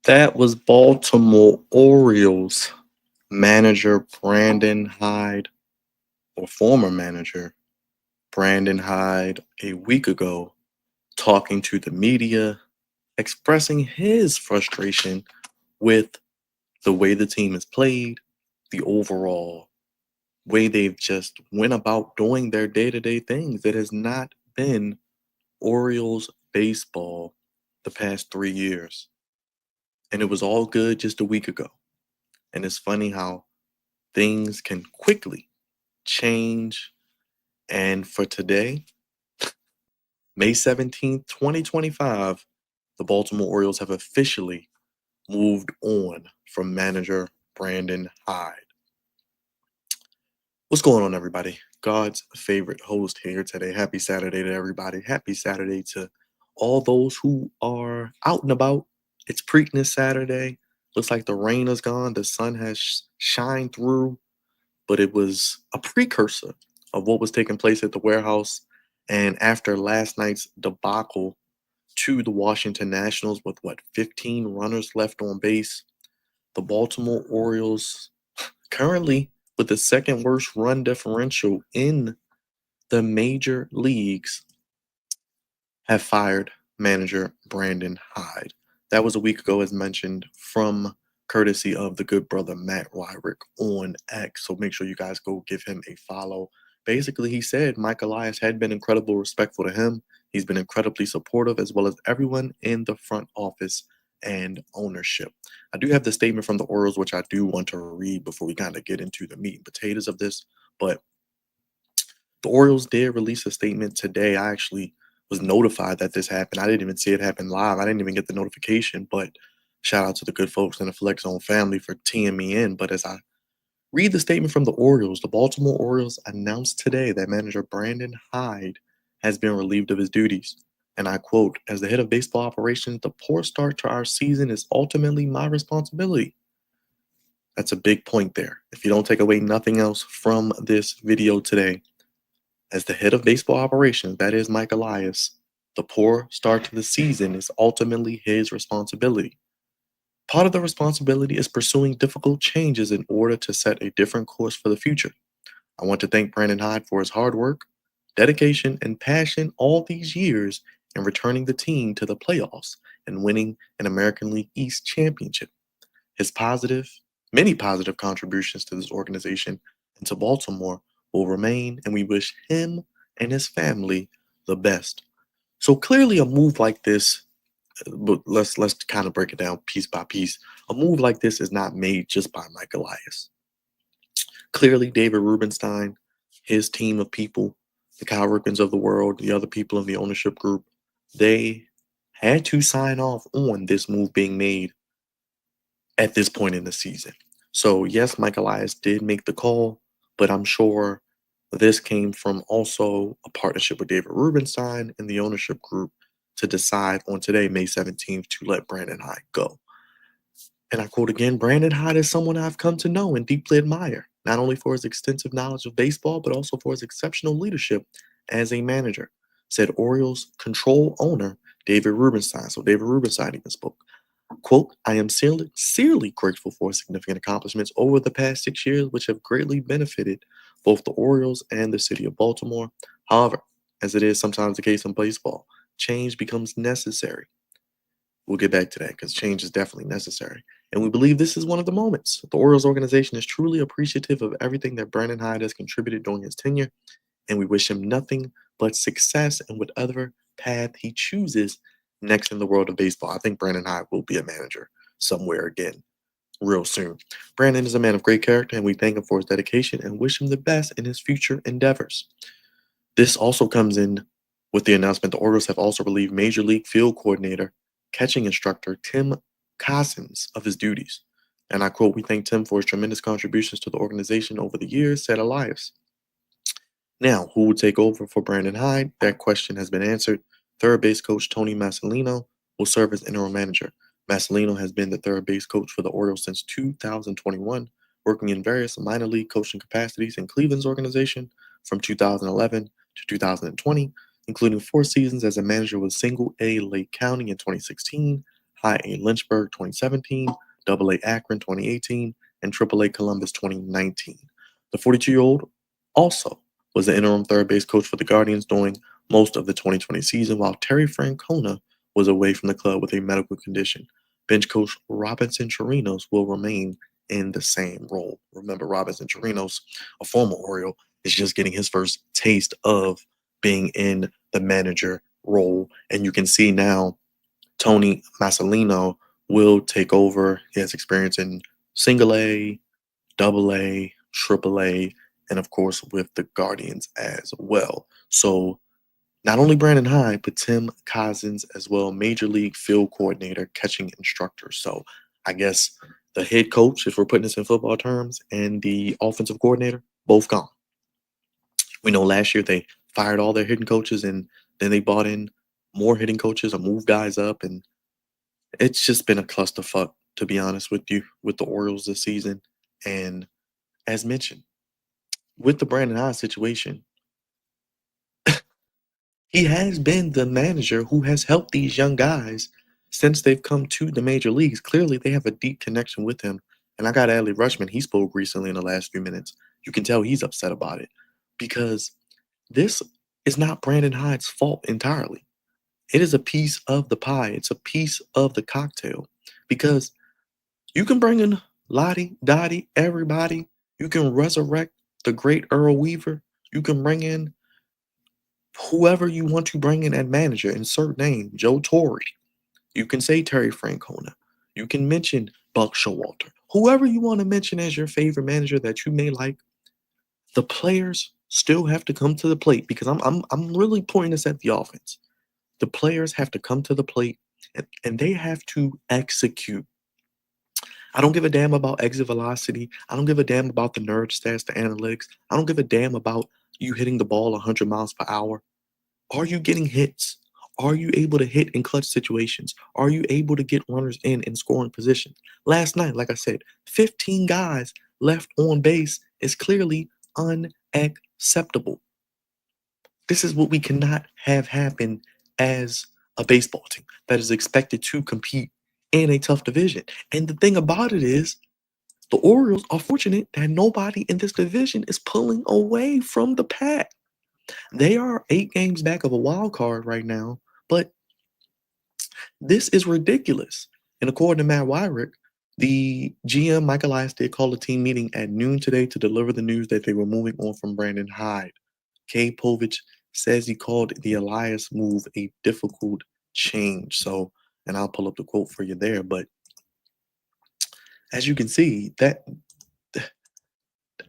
That was Baltimore Orioles manager Brandon Hyde, or former manager Brandon Hyde, a week ago, talking to the media, expressing his frustration with the way the team has played, the overall way they've just went about doing their day-to-day things. It has not been Orioles baseball the past 3 years. And it was all good just a week ago. And it's funny how things can quickly change. And for today, May 17th, 2025, the Baltimore Orioles have officially moved on from manager Brandon Hyde. What's going on, everybody? God's favorite host here today. Happy Saturday to everybody. Happy Saturday to all those who are out and about. It's Preakness Saturday. Looks like the rain is gone. The sun has shined through, but it was a precursor of what was taking place at the warehouse. And after last night's debacle to the Washington Nationals with 15 runners left on base, the Baltimore Orioles, currently with the second worst run differential in the major leagues, have fired manager Brandon Hyde. That was a week ago, as mentioned, from courtesy of the good brother Matt Wyrick on X. So make sure you guys go give him a follow. Basically, he said Mike Elias had been incredibly respectful to him. He's been incredibly supportive, as well as everyone in the front office and ownership. I do have the statement from the Orioles, which I do want to read before we kind of get into the meat and potatoes of this. But the Orioles did release a statement today. I actually was notified that this happened. I didn't even see it happen live. I didn't even get the notification, but shout out to the good folks in the Flex Zone family for teeing me in. But as I read the statement from the Orioles, the Baltimore Orioles announced today that manager Brandon Hyde has been relieved of his duties. And I quote, "As the head of baseball operations, the poor start to our season is ultimately my responsibility." That's a big point there. If you don't take away nothing else from this video today, as the head of baseball operations, that is Mike Elias, the poor start to the season is ultimately his responsibility. Part of the responsibility is pursuing difficult changes in order to set a different course for the future. I want to thank Brandon Hyde for his hard work, dedication, and passion all these years in returning the team to the playoffs and winning an American League East championship. His many positive contributions to this organization and to Baltimore will remain, and we wish him and his family the best. So clearly, a move like this, but let's kind of break it down piece by piece. A move like this is not made just by Mike Elias. Clearly, David Rubenstein, his team of people, the Kyle Ripkins of the world, the other people in the ownership group, they had to sign off on this move being made at this point in the season. So yes, Mike Elias did make the call, but I'm sure this came from also a partnership with David Rubenstein and the ownership group to decide on today, May 17th, to let Brandon Hyde go. And I quote again, "Brandon Hyde is someone I've come to know and deeply admire, not only for his extensive knowledge of baseball, but also for his exceptional leadership as a manager," said Orioles control owner David Rubenstein. So David Rubenstein even spoke. Quote, "I am sincerely grateful for his significant accomplishments over the past 6 years, which have greatly benefited both the Orioles and the city of Baltimore. However, as it is sometimes the case in baseball, change becomes necessary." We'll get back to that because change is definitely necessary. And we believe this is one of the moments. The Orioles organization is truly appreciative of everything that Brandon Hyde has contributed during his tenure, and we wish him nothing but success in whatever path he chooses next in the world of baseball. I think Brandon Hyde will be a manager somewhere again real soon. Brandon is a man of great character, and we thank him for his dedication and wish him the best in his future endeavors. This also comes in with the announcement the Orioles have also relieved Major League field coordinator, catching instructor Tim Cossins of his duties. And I quote, "We thank Tim for his tremendous contributions to the organization over the years," said Elias. Now, who will take over for Brandon Hyde? That question has been answered. Third base coach Tony Massolino will serve as interim manager. Massolino has been the third base coach for the Orioles since 2021, working in various minor league coaching capacities in Cleveland's organization from 2011 to 2020, including 4 seasons as a manager with Single A Lake County in 2016, High A Lynchburg 2017, Double A Akron 2018, and Triple A Columbus 2019. The 42-year-old also was the interim third base coach for the Guardians during most of the 2020 season, while Terry Francona was away from the club with a medical condition. Bench coach Robinson Chirinos will remain in the same role. Remember, Robinson Chirinos, a former Oriole, is just getting his first taste of being in the manager role. And you can see now Tony Masalino will take over. He has experience in single A, double A, triple A, and of course with the Guardians as well. So not only Brandon Hyde, but Tim Cousins as well, major league field coordinator, catching instructor. So I guess the head coach, if we're putting this in football terms, and the offensive coordinator, both gone. We know last year they fired all their hitting coaches and then they bought in more hitting coaches or moved guys up. And it's just been a clusterfuck, to be honest with you, with the Orioles this season. And as mentioned, with the Brandon Hyde situation, he has been the manager who has helped these young guys since they've come to the major leagues. Clearly, they have a deep connection with him. And I got Adley Rutschman. He spoke recently in the last few minutes. You can tell he's upset about it because this is not Brandon Hyde's fault entirely. It is a piece of the pie. It's a piece of the cocktail because you can bring in Lottie, Dottie, everybody. You can resurrect the great Earl Weaver. You can bring in whoever you want to bring in at manager, insert name, Joe Torre. You can say Terry Francona. You can mention Buck Showalter. Whoever you want to mention as your favorite manager that you may like, the players still have to come to the plate because I'm really pointing this at the offense. The players have to come to the plate and they have to execute. I don't give a damn about exit velocity. I don't give a damn about the nerd stats, the analytics. I don't give a damn about you hitting the ball 100 miles per hour. Are you getting hits? Are you able to hit in clutch situations? Are you able to get runners in scoring position? Last night, like I said, 15 guys left on base is clearly unacceptable. This is what we cannot have happen as a baseball team that is expected to compete in a tough division. And the thing about it is, the Orioles are fortunate that nobody in this division is pulling away from the pack. They are 8 games back of a wild card right now, but this is ridiculous. And according to Matt Wyrick, the GM Michael Elias did call a team meeting at noon today to deliver the news that they were moving on from Brandon Hyde. Kay Povich says he called the Elias move a difficult change. So, and I'll pull up the quote for you there. But as you can see, that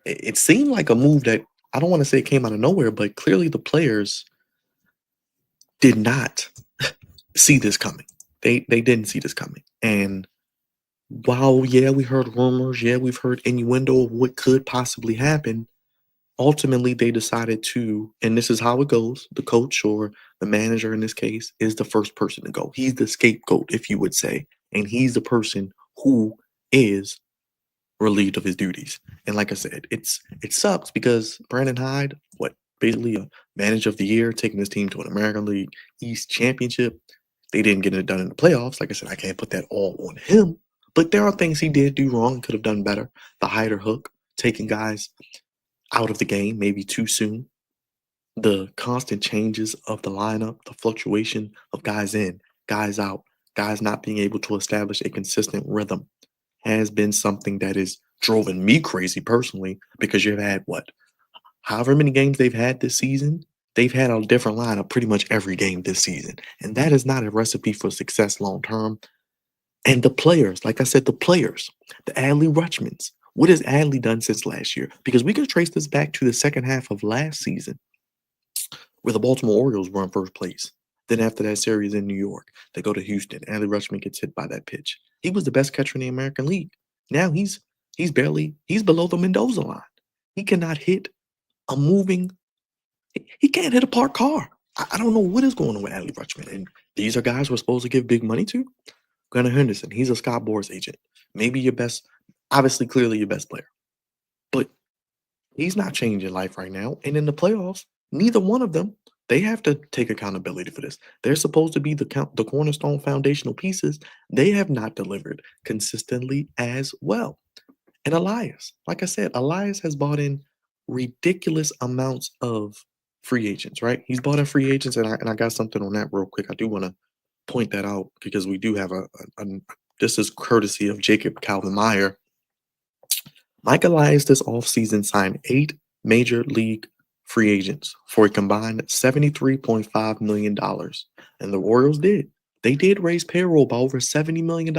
it seemed like a move that I don't want to say it came out of nowhere, but clearly the players did not see this coming. They didn't see this coming. And while yeah, we heard rumors, yeah, we've heard innuendo of what could possibly happen, ultimately they decided to, and this is how it goes, the coach or the manager in this case is the first person to go. He's the scapegoat, if you would say, and he's the person who is relieved of his duties. And like I said, it sucks because Brandon Hyde, what basically a manager of the year, taking his team to an American League East championship. They didn't get it done in the playoffs. Like I said, I can't put that all on him. But there are things he did do wrong, could have done better. The hider hook, taking guys out of the game maybe too soon. The constant changes of the lineup, the fluctuation of guys in, guys out, guys not being able to establish a consistent rhythm has been something that has driven me crazy personally because you've had what? However many games they've had this season, they've had a different lineup pretty much every game this season. And that is not a recipe for success long term. And the players, like I said, the players, the Adley Rutschmans, what has Adley done since last year? Because we can trace this back to the second half of last season where the Baltimore Orioles were in first place. Then after that series in New York, they go to Houston. Adley Rutschman gets hit by that pitch. He was the best catcher in the American League. Now he's below the Mendoza line. He cannot hit a moving he can't hit a parked car. I don't know what is going on with Adley Rutschman. And these are guys we're supposed to give big money to. Gunnar Henderson, he's a Scott Boras agent. Maybe your best, obviously, clearly your best player. But he's not changing life right now. And in the playoffs, neither one of them They have to take accountability for this. They're supposed to be the cornerstone foundational pieces. They have not delivered consistently as well. And Elias, like I said, Elias has bought in ridiculous amounts of free agents, right? He's bought in free agents, and I got something on that real quick. I do want to point that out because we do have this is courtesy of Jacob Calvin Meyer. Mike Elias this offseason signed 8 major league free agents for a combined $73.5 million. And the Orioles did. They did raise payroll by over $70 million.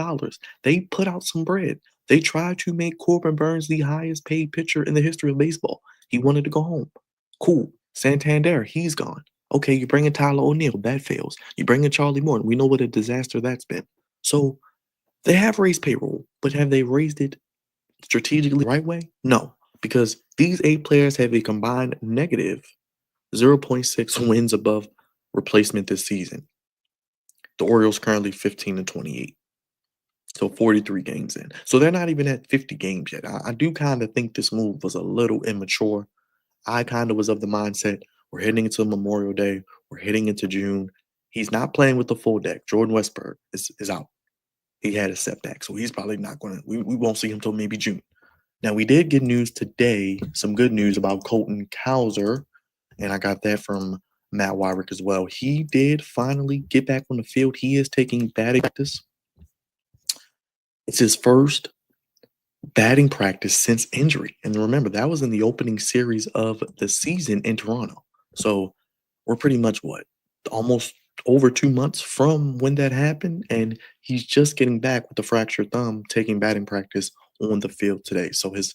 They put out some bread. They tried to make Corbin Burns the highest paid pitcher in the history of baseball. He wanted to go home. Cool. Santander, he's gone. Okay, you bring in Tyler O'Neill, that fails. You bring in Charlie Morton. We know what a disaster that's been. So they have raised payroll, but have they raised it strategically the right way? No, because these 8 players have a combined negative zero point 0.6 wins above replacement this season. The Orioles currently 15 and 28, so 43 games in. So they're not even at 50 games yet. I do kind of think this move was a little immature. I kind of was of the mindset we're heading into Memorial Day, we're heading into June. He's not playing with the full deck. Jordan Westberg is out. He had a setback, so he's probably not going to. We won't see him till maybe June. Now, we did get news today, some good news about Colton Cowser, and I got that from Matt Wyrick as well. He did finally get back on the field. He is taking batting practice. It's his first batting practice since injury. And remember, that was in the opening series of the season in Toronto. So we're pretty much what? Almost over 2 months from when that happened. And he's just getting back with the fractured thumb, taking batting practice on the field today. So his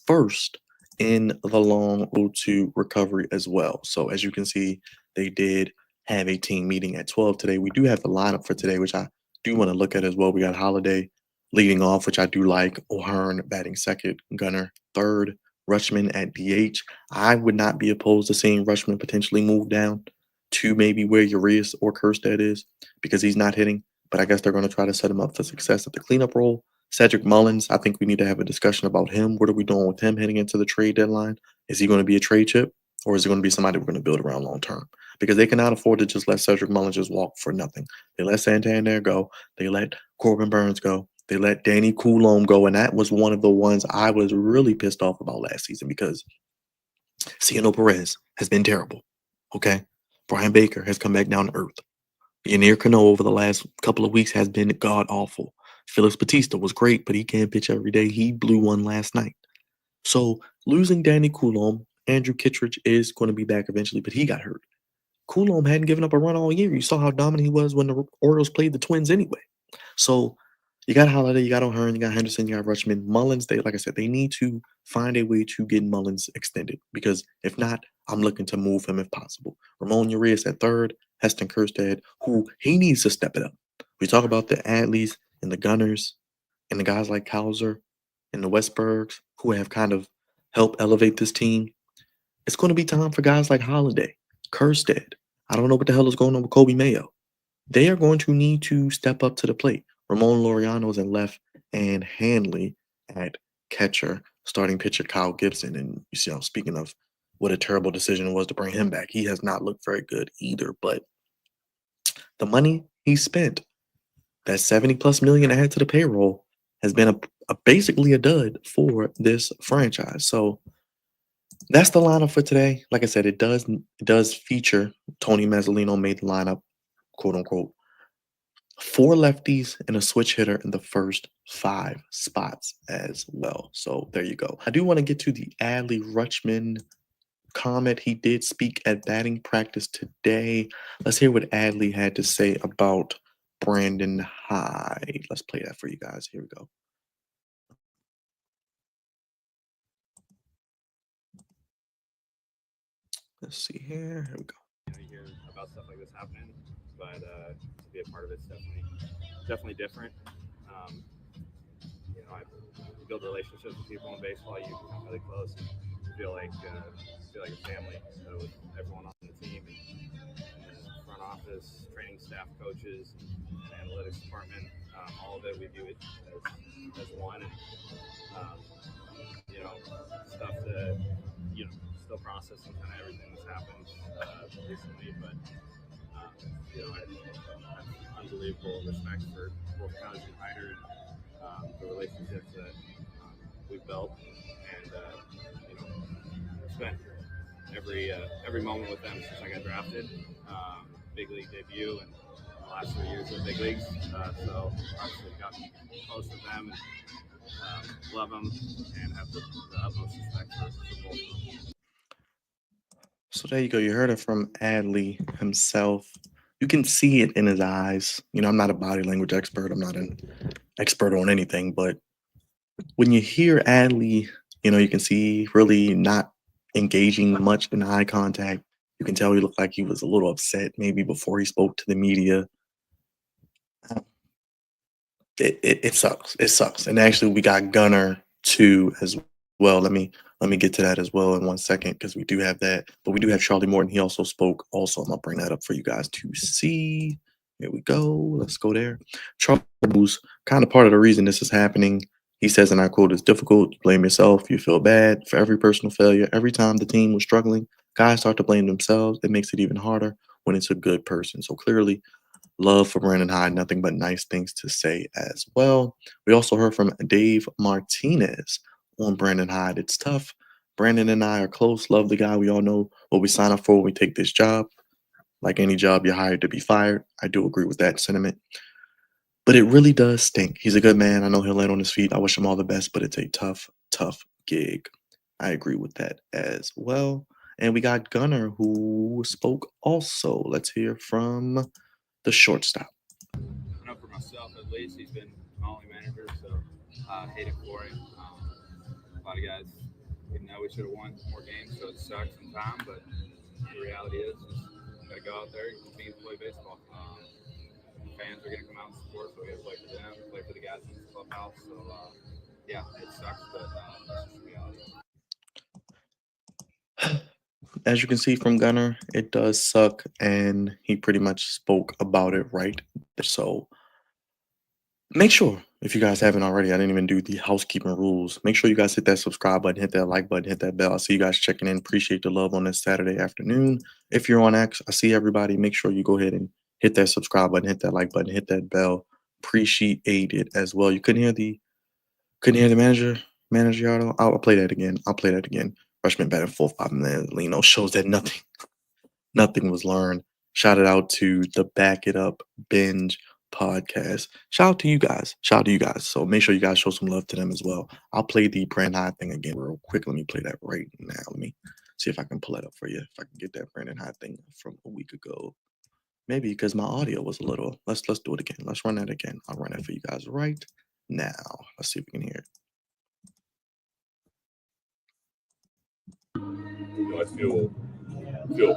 first in the long road to recovery as well. So as you can see, they did have a team meeting at 12 today. We do have the lineup for today, which I do want to look at as well. We got Holiday leading off, which I do like. O'Hearn batting second, Gunner third, Rutschman at DH. I would not be opposed to seeing Rutschman potentially move down to maybe where Urias or Kerstead is because he's not hitting. But I guess they're going to try to set him up for success at the cleanup role. Cedric Mullins, I think we need to have a discussion about him. What are we doing with him heading into the trade deadline? Is he going to be a trade chip or is it going to be somebody we're going to build around long term? Because they cannot afford to just let Cedric Mullins just walk for nothing. They let Santander go. They let Corbin Burns go. They let Danny Coulomb go. And that was one of the ones I was really pissed off about last season because Ciano Perez has been terrible. Okay. Brian Baker has come back down to earth. Yanir Cano over the last couple of weeks has been god awful. Felix Batista was great, but he can't pitch every day. He blew one last night. So losing Danny Coulomb, Andrew Kittredge is going to be back eventually, but he got hurt. Coulomb hadn't given up a run all year. You saw how dominant he was when the Orioles played the Twins anyway. So you got Holiday, you got O'Hearn, you got Henderson, you got Rutschman. Mullins, they like I said, they need to find a way to get Mullins extended because if not, I'm looking to move him if possible. Ramon Urias at third, Heston Kjerstad, who he needs to step it up. We talk about the Adleys and the Gunners and the guys like Cowser and the Westbergs who have kind of helped elevate this team. It's going to be time for guys like Holiday, Kjerstad. I don't know what the hell is going on with Kobe Mayo. They are going to need to step up to the plate. Ramon Laureano's at left and Hanley at catcher, starting pitcher Kyle Gibson. And you see, speaking of what a terrible decision it was to bring him back, he has not looked very good either. But the money he spent, that 70 plus million added to the payroll, has been a basically a dud for this franchise. So that's the lineup for today. Like I said, it does feature Tony Mazzolino made the lineup, quote unquote. 4 lefties and a switch hitter in the first 5 spots as well. So there you go. I do want to get to the Adley Rutschman comment. He did speak at batting practice today. Let's hear what Adley had to say about Brandon Hyde. Let's play that for you guys. Here we go. Let's see here. Here we go. You hear about stuff like this happening, but to be a part of it's definitely different. Um, I build relationships with people in baseball. You become really close and feel like a family with everyone on the team and front office, training staff, coaches, and analytics department. All of it we view it as one, and um, you know, stuff to still processing kind of everything that's happened recently, but um, I have unbelievable respect for both Coach and Hyder and the relationships that we've built, and spent every moment with them since I got drafted, big league debut, and the last 3 years of big leagues. So obviously got close with them and love them and have the utmost respect for both of them. So there you go. You heard it from Adley himself. You can see it in his eyes. I'm not a body language expert. I'm not an expert on anything, but when you hear Adley, you can see really not engaging much in eye contact. You can tell he looked like he was a little upset maybe before he spoke to the media. It sucks. It sucks. And actually, we got Gunner too as well. Let me get to that as well in 1 second because we do have that. But we do have Charlie Morton. He also spoke. Also, I'm gonna bring that up for you guys to see. Here we go. Let's go there. Charlie, who's kind of part of the reason this is happening. He says, and I quote, "It's difficult. You blame yourself. You feel bad for every personal failure. Every time the team was struggling, guys start to blame themselves. It makes it even harder when it's a good person." So clearly, love for Brandon Hyde, nothing but nice things to say as well. We also heard from Dave Martinez on Brandon Hyde. It's tough. Brandon and I are close, love the guy. We all know what we sign up for when we take this job. Like any job, you're hired to be fired. I do agree with that sentiment. But it really does stink. He's a good man. I know he'll land on his feet. I wish him all the best, but it's a tough, tough gig. I agree with that as well. And we got Gunner who spoke also. Let's hear from the shortstop. I know for myself at least, he's been my only manager, so I hate it for him. A lot of guys, even though we should have won more games, so it sucks sometimes, but the reality is, just gotta go out there and continue to play baseball. Fans are gonna come out and support, so we gotta play for them, play for the guys in the clubhouse. So yeah, it sucks, but that's just the reality. As you can see from Gunner, it does suck, and he pretty much spoke about it right there. So make sure, if you guys haven't already, I didn't even do the housekeeping rules. Make sure you guys hit that subscribe button, hit that like button, hit that bell. I see you guys checking in. Appreciate the love on this Saturday afternoon. If you're on X, I see everybody. Make sure you go ahead and hit that subscribe button, hit that like button, hit that bell. Appreciate it as well. You couldn't hear the manager yard. I'll play that again. I'll play that again. Freshman batting 4-5 minutes. Shows that nothing was learned. Shout it out to the Back It Up Binge podcast. Shout out to you guys. Shout out to you guys. So make sure you guys show some love to them as well. I'll play the Brandon Hyde thing again real quick. Let me play that right now. Let me see if I can pull it up for you. If I can get that Brandon Hyde thing from a week ago. Maybe because my audio was a little. Let's do it again. Let's run that again. I'll run that for you guys right now. Let's see if we can hear it. I feel good,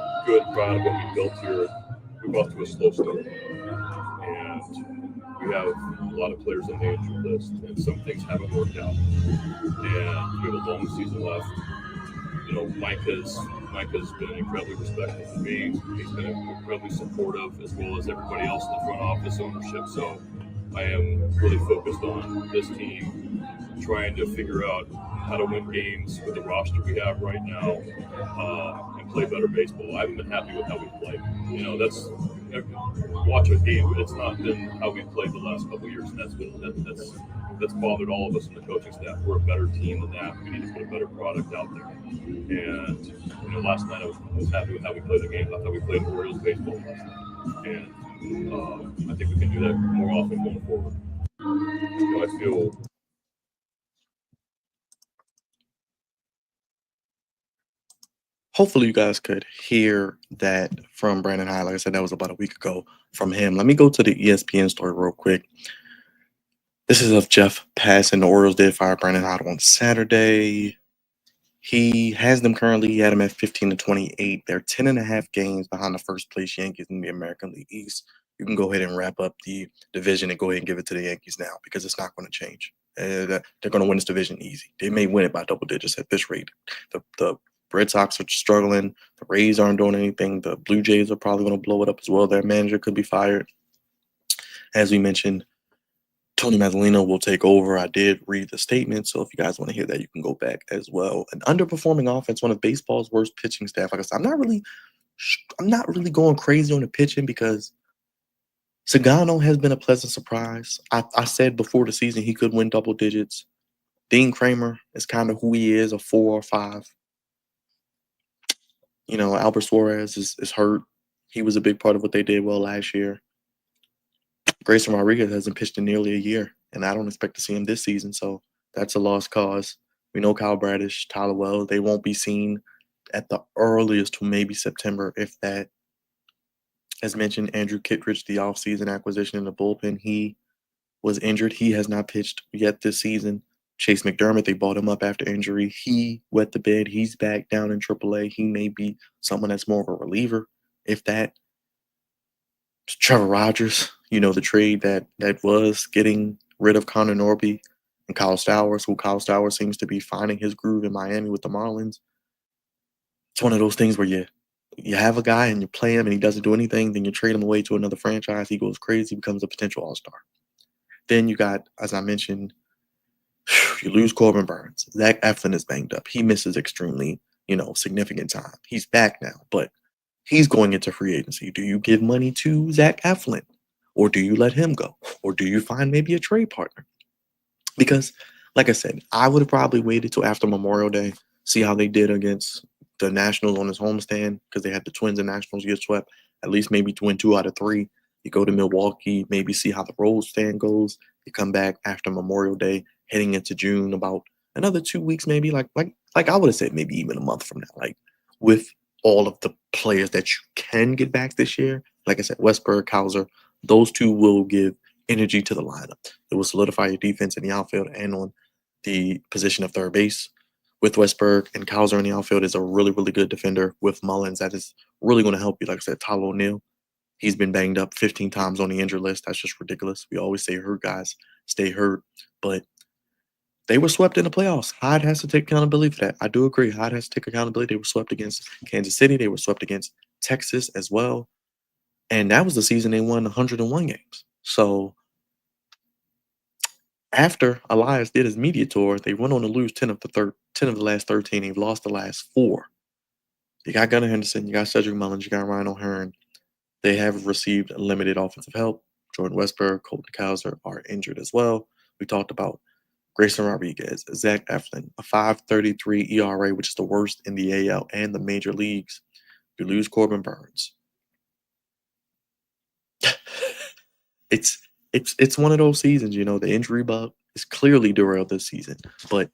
proud of what we built here. We're off to a slow start, and we have a lot of players on the injured list, and some things haven't worked out. And we have a long season left. Mike has been incredibly respectful to me. He's been incredibly supportive, as well as everybody else in the front office ownership. So I am really focused on this team, trying to figure out how to win games with the roster we have right now, and play better baseball. I haven't been happy with how we played. That's watch a game. It's not been how we played the last couple of years, and that's bothered all of us in the coaching staff. We're a better team than that. We need to put a better product out there. And last night I was happy with how we played the game. I thought we played Orioles baseball last night, and I think we can do that more often going forward. I feel Hopefully you guys could hear that from Brandon Hyde. Like I said, that was about a week ago from him. Let me go to the ESPN story real quick. This is of Jeff Passan. The Orioles did fire Brandon Hyde on Saturday. He has them currently. He had them at 15-28. They're 10.5 games behind the first place Yankees in the American League East. You can go ahead and wrap up the division and go ahead and give it to the Yankees now because it's not going to change. They're going to win this division easy. They may win it by double digits at this rate. The Red Sox are struggling. The Rays aren't doing anything. The Blue Jays are probably going to blow it up as well. Their manager could be fired. As we mentioned, Tony Mazzolino will take over. I did read the statement, so if you guys want to hear that, you can go back as well. An underperforming offense, one of baseball's worst pitching staff. Like I said, I'm not really going crazy on the pitching because Sagano has been a pleasant surprise. I said before the season he could win double digits. Dean Kramer is kind of who he is, a 4 or 5. Albert Suarez is hurt. He was a big part of what they did well last year. Grayson Rodriguez hasn't pitched in nearly a year, and I don't expect to see him this season, so that's a lost cause. We know Kyle Bradish, Tyler Wells, they won't be seen at the earliest till maybe September, if that. As mentioned, Andrew Kittredge, the offseason acquisition in the bullpen, he was injured. He has not pitched yet this season. Chase McDermott, they bought him up after injury. He wet the bed. He's back down in AAA. He may be someone that's more of a reliever, if that. Trevor Rogers, the trade that was getting rid of Connor Norby and Kyle Stowers, who Kyle Stowers seems to be finding his groove in Miami with the Marlins. It's one of those things where you have a guy and you play him and he doesn't do anything, then you trade him away to another franchise. He goes crazy, becomes a potential all-star. Then you got, as I mentioned, you lose Corbin Burns. Zach Eflin is banged up. He misses extremely, significant time. He's back now, but he's going into free agency. Do you give money to Zach Eflin? Or do you let him go? Or do you find maybe a trade partner? Because, like I said, I would have probably waited till after Memorial Day, see how they did against the Nationals on his homestand, because they had the Twins and Nationals get swept. At least maybe to win 2 out of 3. You go to Milwaukee, maybe see how the Rose stand goes. You come back after Memorial Day, heading into June, about another 2 weeks, maybe like I would have said maybe even a month from now, like with all of the players that you can get back this year. Like I said, Westberg, Cowser, those two will give energy to the lineup. It will solidify your defense in the outfield and on the position of third base. With Westberg and Cowser in the outfield is a really, really good defender with Mullins that is really going to help you. Like I said, Tyler O'Neill, he's been banged up 15 times on the injured list. That's just ridiculous. We always say hurt guys stay hurt, but they were swept in the playoffs. Hyde has to take accountability for that. I do agree. Hyde has to take accountability. They were swept against Kansas City. They were swept against Texas as well. And that was the season they won 101 games. So after Elias did his media tour, they went on to lose 10 of the last 13. They've lost the last 4. You got Gunnar Henderson, you got Cedric Mullins, you got Ryan O'Hearn. They have received limited offensive help. Jordan Westberg, Colton Cowser are injured as well. We talked about Grayson Rodriguez, Zach Eflin, a 5.33 ERA, which is the worst in the AL and the major leagues. You lose Corbin Burns. It's one of those seasons, the injury bug is clearly derailed this season. But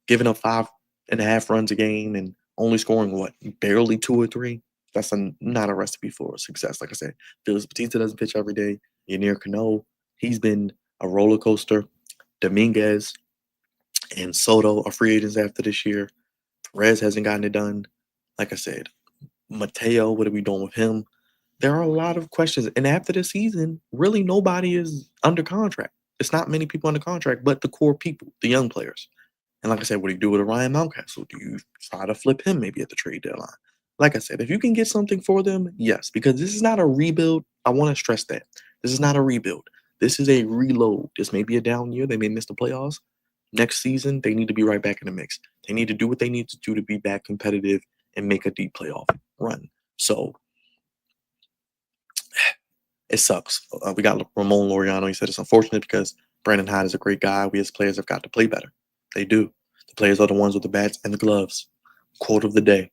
giving up 5.5 runs a game and only scoring barely 2 or 3, that's not a recipe for success. Like I said, Felix Bautista doesn't pitch every day. Yannier Cano, he's been a roller coaster. Dominguez and Soto are free agents after this year. Perez hasn't gotten it done. Like I said, Mateo, what are we doing with him? There are a lot of questions. And after the season, really nobody is under contract. It's not many people under contract, but the core people, the young players. And like I said, what do you do with Ryan Mountcastle? Do you try to flip him maybe at the trade deadline? Like I said, if you can get something for them, yes, because this is not a rebuild. I want to stress that. This is not a rebuild. This is a reload. This may be a down year. They may miss the playoffs. Next season, they need to be right back in the mix. They need to do what they need to do to be back competitive and make a deep playoff run. So it sucks. We got Ramon Laureano. He said it's unfortunate because Brandon Hyde is a great guy. We as players have got to play better. They do. The players are the ones with the bats and the gloves. Quote of the day.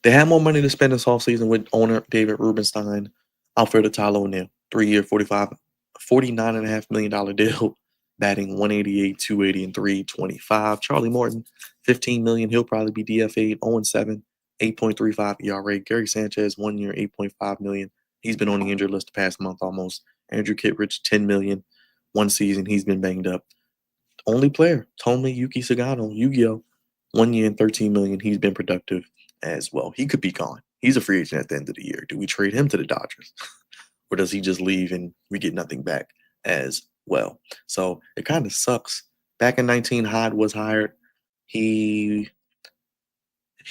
They had more money to spend this offseason with owner David Rubenstein, outfielder Tyler O'Neill, 3-year, $49.5 million deal, batting 188, 280, and 325. Charlie Morton, $15 million. He'll probably be DFA'd, 0-7, 8.35 ERA. Gary Sanchez, 1 year, $8.5 million. He's been on the injured list the past month almost. Andrew Kittredge, $10 million. 1 season, he's been banged up. Only player, Tomoe Yuki Sagano, Yu-Gi-Oh! 1 year and $13 million. He's been productive as well. He could be gone. He's a free agent at the end of the year. Do we trade him to the Dodgers? Or does he just leave and we get nothing back as well? So it kind of sucks. Back in 19, Hyde was hired. He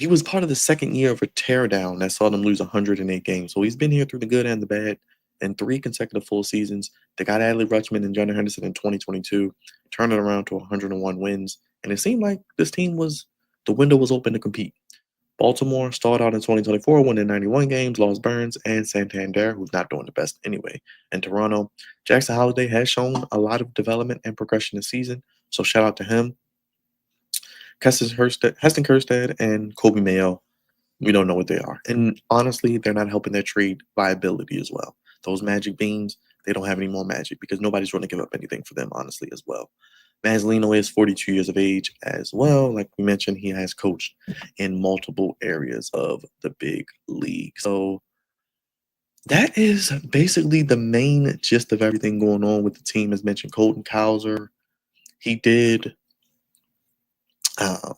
was part of the second year of a teardown that saw them lose 108 games. So he's been here through the good and the bad. in 3 consecutive full seasons. They got Adley Rutschman and Gunnar Henderson in 2022, turned it around to 101 wins, and it seemed like this team was the window was open to compete. Baltimore started out in 2024 winning 91 games, lost Burns and Santander, who's not doing the best anyway. In Toronto, Jackson Holiday has shown a lot of development and progression this season, so shout out to him. Heston Kjerstad and Kobe Mayo, we don't know what they are. And honestly, they're not helping their trade viability as well. Those magic beans, they don't have any more magic because nobody's going to give up anything for them, honestly, as well. Mazzolino is 42 years of age as well. Like we mentioned, he has coached in multiple areas of the big league. So that is basically the main gist of everything going on with the team. As mentioned, Colton Cowser, he did uh,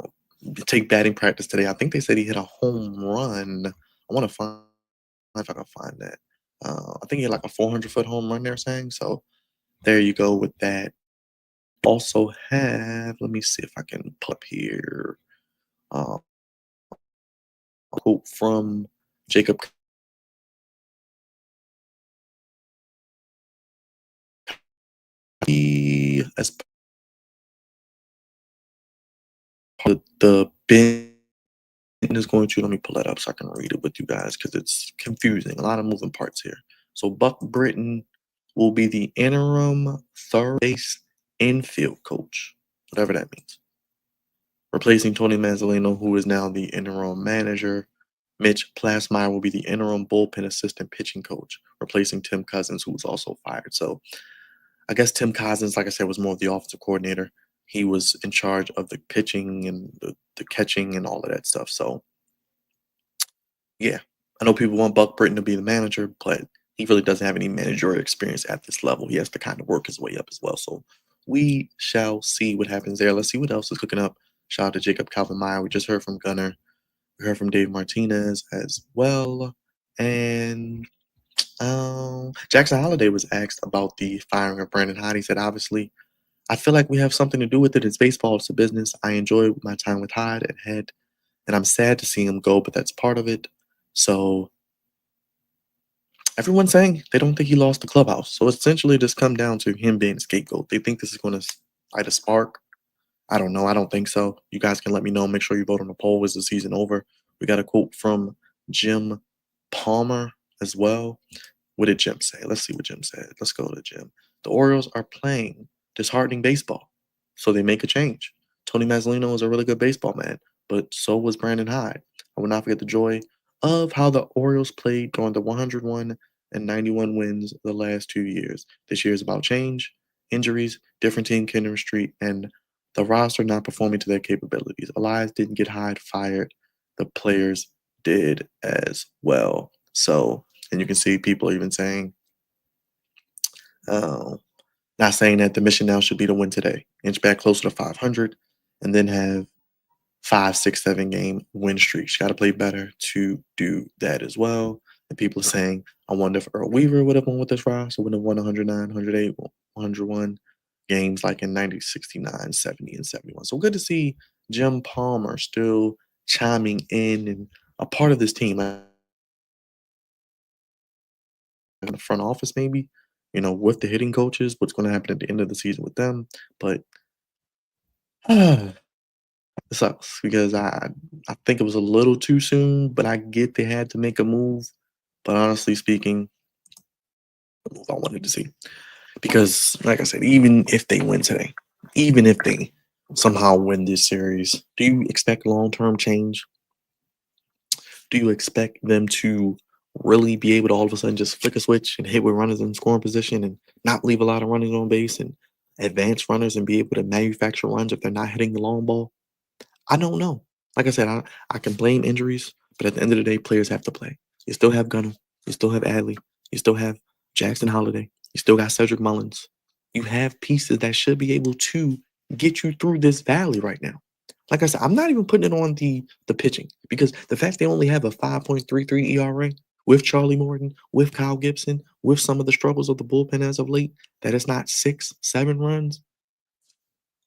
take batting practice today. I think they said he hit a home run. I want to find if I can find that. I think he had like a 400-foot home run. They're saying so. There you go with that. Also have, let me see if I can pull up here. A quote from Jacob as the Ben is going to, let me pull that up so I can read it with you guys because it's confusing. A lot of moving parts here. So Buck Britton will be the interim third base infield coach, whatever that means, replacing Tony Mazzolino, who is now the interim manager. Mitch Plasmeyer will be the interim bullpen assistant pitching coach, replacing Tim Cousins, who was also fired. So I guess Tim Cousins, like I said, was more of the offensive coordinator. He was in charge of the pitching and the catching and all of that stuff. So, yeah, I know people want Buck Britton to be the manager, but he really doesn't have any managerial experience at this level. He has to kind of work his way up as well. So we shall see what happens there. Let's see what else is cooking up. Shout out to Jacob Calvin Meyer. We just heard from Gunner. We heard from Dave Martinez as well. And Jackson Holiday was asked about the firing of Brandon Hyde. He said, obviously, I feel like we have something to do with it. It's baseball, it's a business. I enjoyed my time with Hyde at head, and I'm sad to see him go, but that's part of it. So everyone's saying they don't think he lost the clubhouse. So essentially, just come down to him being a scapegoat. They think this is going to light a spark. I don't know. I don't think so. You guys can let me know. Make sure you vote on the poll. Is the season over? We got a quote from Jim Palmer as well. What did Jim say? Let's see what Jim said. Let's go to Jim. The Orioles are playing disheartening baseball, so they make a change. Tony Mazzolino is a really good baseball man, but so was Brandon Hyde. I will not forget the joy of how the Orioles played during the 101 and 91 wins the last 2 years. This year is about change, injuries, different team chemistry, and the roster not performing to their capabilities. Elias didn't get Hyde fired. The players did as well. So, and you can see people even saying, uh, not saying that the mission now should be to win today, inch back closer to 500, and then have 5, 6, 7 game win streaks. Got to play better to do that as well. And people are saying, I wonder if Earl Weaver would have won with this roster, would have won 109, 108, 101 games like in 90, 69, 70, and 71. So good to see Jim Palmer still chiming in and a part of this team. In the front office, maybe, with the hitting coaches, what's going to happen at the end of the season with them. But it sucks because I think it was a little too soon, but I get they had to make a move. But honestly speaking, the move I wanted to see. Because, like I said, even if they win today, even if they somehow win this series, do you expect long term change? Do you expect them to really be able to all of a sudden just flick a switch and hit with runners in scoring position and not leave a lot of runners on base and advance runners and be able to manufacture runs if they're not hitting the long ball? I don't know. Like I said, I can blame injuries, but at the end of the day, players have to play. You still have Gunner. You still have Adley. You still have Jackson Holiday. You still got Cedric Mullins. You have pieces that should be able to get you through this valley right now. Like I said, I'm not even putting it on the pitching because the fact they only have a 5.33 ERA with Charlie Morton, with Kyle Gibson, with some of the struggles of the bullpen as of late, that it's not 6, 7 runs.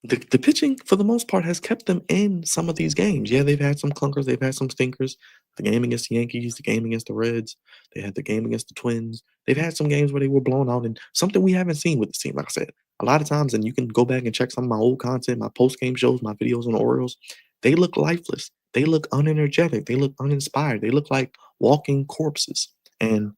The pitching, for the most part, has kept them in some of these games. Yeah, they've had some clunkers, they've had some stinkers. The game against the Yankees, the game against the Reds, they had the game against the Twins, They've had some games where they were blown out, and something we haven't seen with this team. Like I said, a lot of times, and you can go back and check some of my old content, my post game shows, my videos on the Orioles. They look lifeless. They look unenergetic. They look uninspired. They look like walking corpses. And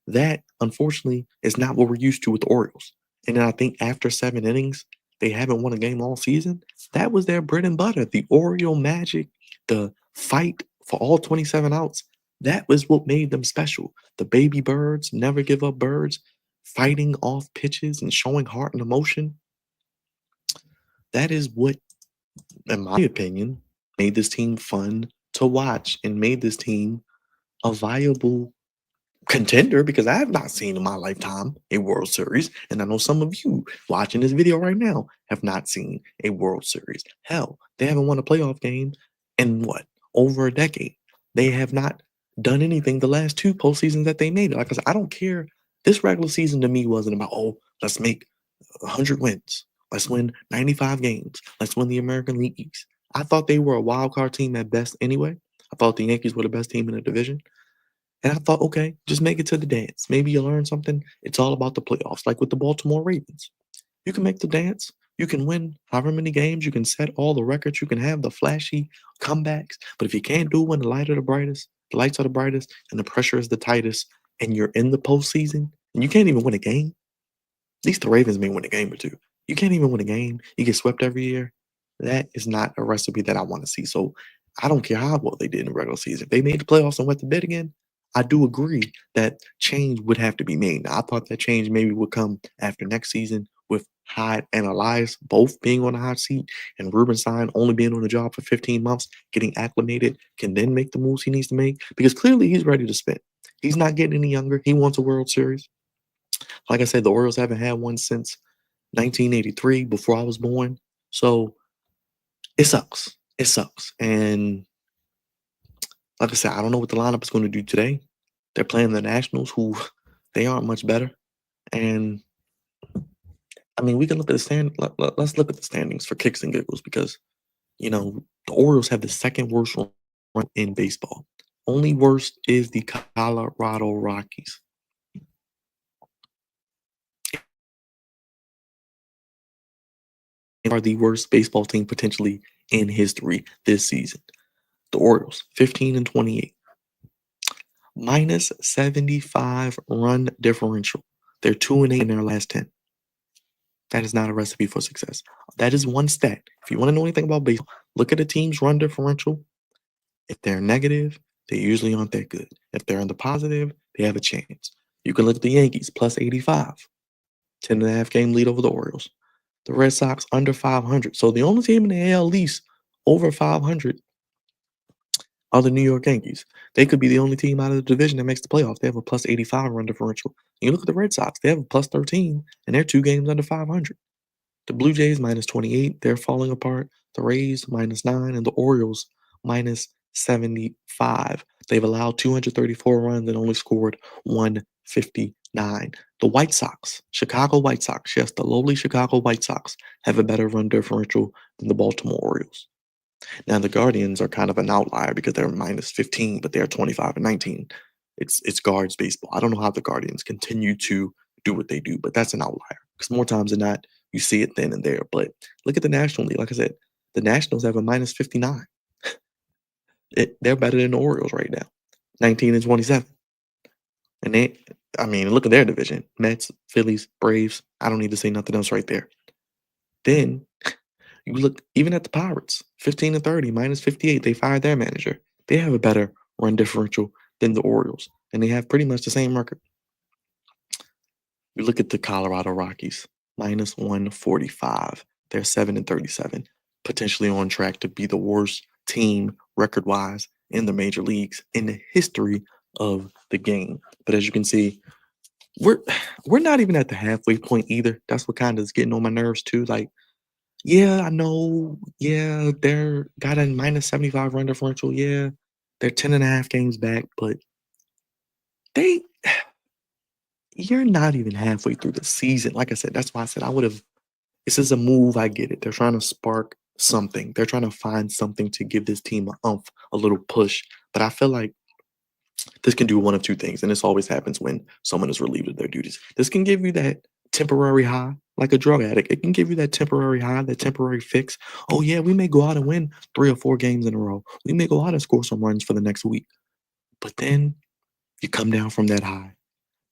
that, unfortunately, is not what we're used to with the Orioles. And then I think after 7 innings, they haven't won a game all season. That was their bread and butter. The Oriole magic, the fight for all 27 outs. That was what made them special. The baby birds, never give up birds, fighting off pitches and showing heart and emotion. That is what, in my opinion, made this team fun to watch and made this team a viable contender, because I have not seen in my lifetime a World Series, and I know some of you watching this video right now have not seen a World Series. Hell, they haven't won a playoff game in what, over a decade. They have not done anything the last two postseasons that they made. Like I said, I don't care. This regular season to me wasn't about, oh, let's make 100 wins. Let's win 95 games. Let's win the American League East. I thought they were a wild card team at best anyway. I thought the Yankees were the best team in the division. And I thought, okay, just make it to the dance. Maybe you learn something. It's all about the playoffs, like with the Baltimore Ravens. You can make the dance. You can win however many games. You can set all the records. You can have the flashy comebacks. But if you can't do it when the lights are the brightest, and the pressure is the tightest, and you're in the postseason, and you can't even win a game, at least the Ravens may win a game or two. You can't even win a game. You get swept every year. That is not a recipe that I want to see. So I don't care how well they did in the regular season. If they made the playoffs and went to bed again, I do agree that change would have to be made. Now, I thought that change maybe would come after next season with Hyde and Elias both being on the hot seat, and Rubenstein only being on the job for 15 months, getting acclimated, can then make the moves he needs to make, because clearly he's ready to spin. He's not getting any younger. He wants a World Series. Like I said, the Orioles haven't had one since 1983, before I was born. So it sucks. It sucks. And like I said, I don't know what the lineup is going to do today. They're playing the Nationals, who they aren't much better. And I mean, we can look at the let's look at the standings for kicks and giggles, because the Orioles have the second worst run in baseball. Only worst is the Colorado Rockies. Are the worst baseball team potentially in history this season. The Orioles, 15-28, minus 75 run differential. They're 2-8 in their last 10. That is not a recipe for success. That is one stat. If you want to know anything about baseball, look at a team's run differential. If they're negative, they usually aren't that good. If they're in the positive, they have a chance. You can look at the Yankees, plus 85, 10.5 game lead over the Orioles. The Red Sox, under 500. So the only team in the AL East over 500 are the New York Yankees. They could be the only team out of the division that makes the playoffs. They have a plus 85 run differential. And you look at the Red Sox, they have a plus 13, and they're 2 games under 500. The Blue Jays, minus 28, they're falling apart. The Rays, minus 9, and the Orioles, minus 75. They've allowed 234 runs and only scored 159. The White Sox, Chicago White Sox, yes, the lowly Chicago White Sox, have a better run differential than the Baltimore Orioles. Now the Guardians are kind of an outlier because they're minus 15, but they're 25-19. It's guards baseball. I don't know how the Guardians continue to do what they do, but that's an outlier, because more times than not, you see it then and there. But look at the National League. Like I said, the Nationals have a minus 59. They're better than the Orioles right now, 19-27. And look at their division: Mets, Phillies, Braves. I don't need to say nothing else right there. Then you look even at the Pirates, 15-30, minus 58. They fired their manager. They have a better run differential than the Orioles, and they have pretty much the same record. You look at the Colorado Rockies, minus 145. They're 7-37, potentially on track to be the worst team record-wise in the major leagues in the history of the game. But as you can see, we're not even at the halfway point either. That's what kind of is getting on my nerves too. Like, yeah, I know. Yeah, they're got a minus 75 run differential. Yeah, they're 10.5 games back, but they you're not even halfway through the season. Like I said, that's why I said I would have. This is a move. I get it. They're trying to spark something. They're trying to find something to give this team a little push. But I feel like This can do one of two things, and this always happens when someone is relieved of their duties. This can give you that temporary high, like a drug addict. It can give you that temporary high, that temporary fix. Oh, yeah, we may go out and win 3 or 4 games in a row. We may go out and score some runs for the next week. But then you come down from that high.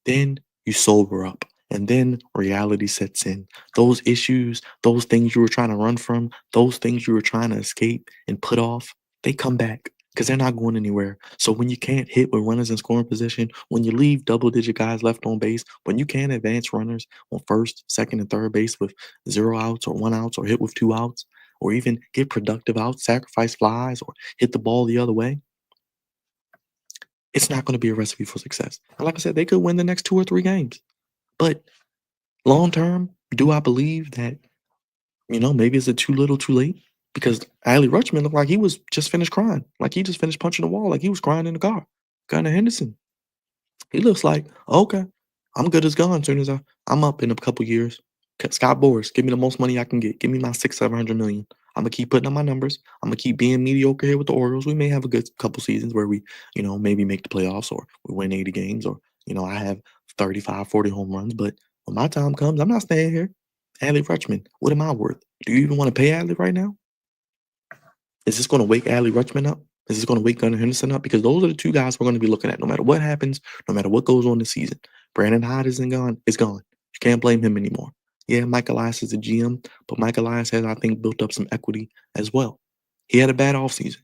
Then you sober up. And then reality sets in. Those issues, those things you were trying to run from, those things you were trying to escape and put off, they come back because they're not going anywhere. So when you can't hit with runners in scoring position, when you leave double digit guys left on base, when you can't advance runners on first, second, and third base with 0 outs or 1 outs or hit with 2 outs, or even get productive outs, sacrifice flies, or hit the ball the other way, it's not going to be a recipe for success. And like I said, they could win the next 2 or 3 games. But long term, do I believe that, maybe it's a too little too late? Because Adley Rutschman looked like he was just finished crying. Like he just finished punching the wall. Like he was crying in the car. Gunnar Henderson. He looks like, okay, I'm good as gone as soon as I'm up in a couple years. Scott Boras, give me the most money I can get. Give me my 600-700 million. I'm gonna keep putting up my numbers. I'm gonna keep being mediocre here with the Orioles. We may have a good couple seasons where we, maybe make the playoffs or we win 80 games or, I have 35, 40 home runs. But when my time comes, I'm not staying here. Adley Rutschman, what am I worth? Do you even want to pay Adley right now? Is this going to wake Adley Rutschman up? Is this going to wake Gunnar Henderson up? Because those are the two guys we're going to be looking at no matter what happens, no matter what goes on this season. Brandon Hyde isn't gone. It's gone. You can't blame him anymore. Yeah, Mike Elias is the GM, but Mike Elias has, I think, built up some equity as well. He had a bad offseason.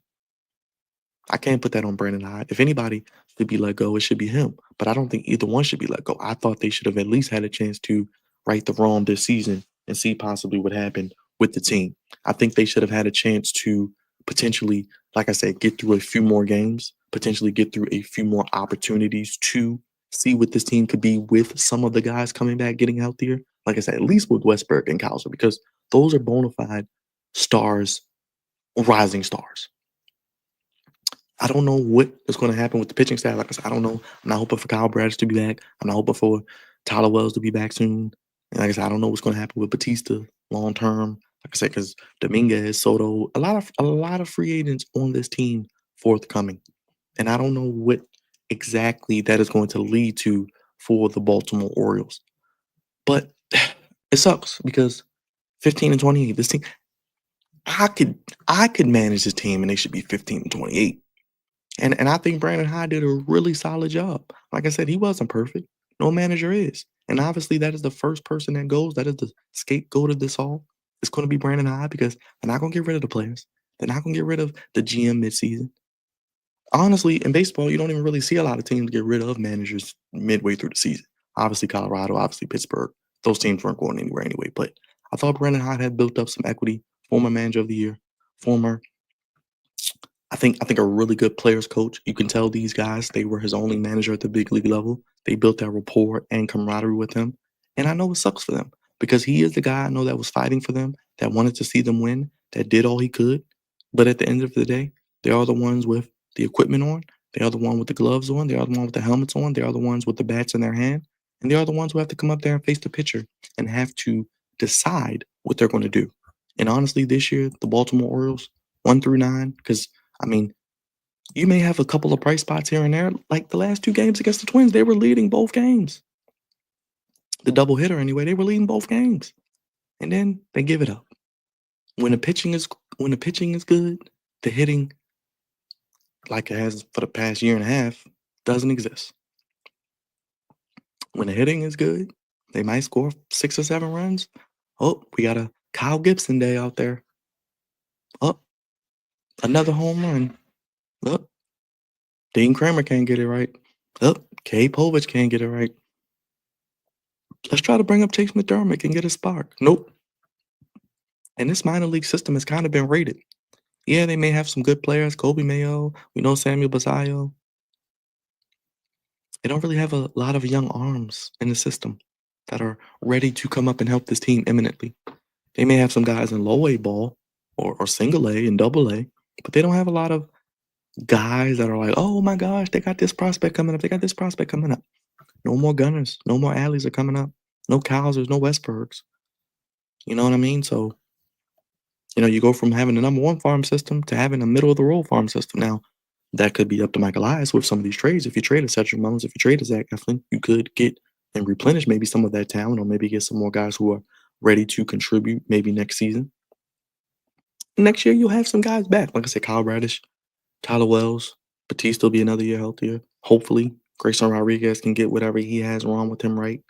I can't put that on Brandon Hyde. If anybody should be let go, it should be him. But I don't think either one should be let go. I thought they should have at least had a chance to right the wrong this season and see possibly what happened with the team. I think they should have had a chance to potentially, like I said, get through a few more games, potentially get through a few more opportunities to see what this team could be with some of the guys coming back, getting healthier. Like I said, at least with Westberg and Cowser, because those are bona fide stars, rising stars. I don't know what is going to happen with the pitching staff. Like I said, I don't know. I'm not hoping for Kyle Bradish to be back. I'm not hoping for Tyler Wells to be back soon. And like I said, I don't know what's going to happen with Batista long term. Like I said, because Dominguez, Soto, a lot of free agents on this team forthcoming, and I don't know what exactly that is going to lead to for the Baltimore Orioles. But it sucks because 15-28. This team, I could manage this team, and they should be 15-28. And I think Brandon Hyde did a really solid job. Like I said, he wasn't perfect. No manager is. And obviously that is the first person that goes. That is the scapegoat of this all. It's going to be Brandon Hyde because they're not going to get rid of the players. They're not going to get rid of the GM midseason. Honestly, in baseball, you don't even really see a lot of teams get rid of managers midway through the season. Obviously Colorado, obviously Pittsburgh. Those teams weren't going anywhere anyway. But I thought Brandon Hyde had built up some equity. Former manager of the year. Former I think a really good players coach. You can tell these guys they were his only manager at the big league level. They built that rapport and camaraderie with him. And I know it sucks for them because he is the guy I know that was fighting for them, that wanted to see them win, that did all he could. But at the end of the day, they are the ones with the equipment on. They are the one with the gloves on. They are the one with the helmets on. They are the ones with the bats in their hand. And they are the ones who have to come up there and face the pitcher and have to decide what they're going to do. And honestly, this year, the Baltimore Orioles, 1 through 9, because I mean, you may have a couple of price spots here and there. Like the last 2 games against the Twins, they were leading both games. The double hitter, anyway, they were leading both games, and then they give it up. When the pitching is good, the hitting, like it has for the past year and a half, doesn't exist. When the hitting is good, they might score 6 or 7 runs. Oh, we got a Kyle Gibson day out there. Oh, another home run. Oh, Dean Kramer can't get it right. Oh, Kay Povich can't get it right. Let's try to bring up Chase McDermott and get a spark. Nope. And this minor league system has kind of been rated. Yeah, they may have some good players, Kobe Mayo, we know Samuel Basayo. They don't really have a lot of young arms in the system that are ready to come up and help this team imminently. They may have some guys in low A ball or single A and double A, but they don't have a lot of guys that are like, oh my gosh, they got this prospect coming up. They got this prospect coming up. No more Gunners. No more Alleys are coming up. No Cowsers, no Westbergs. You know what I mean? So, you go from having the number 1 farm system to having a middle of the road farm system. Now, That could be up to Michael Elias with some of these trades. If you trade a Cedric Mullins, if you trade a Zach Eflin, you could get and replenish maybe some of that talent, or maybe get some more guys who are ready to contribute maybe next season. Next year, you'll have some guys back. Like I said, Kyle Radish, Tyler Wells, Batista will be another year healthier. Hopefully, Grayson Rodriguez can get whatever he has wrong with him right.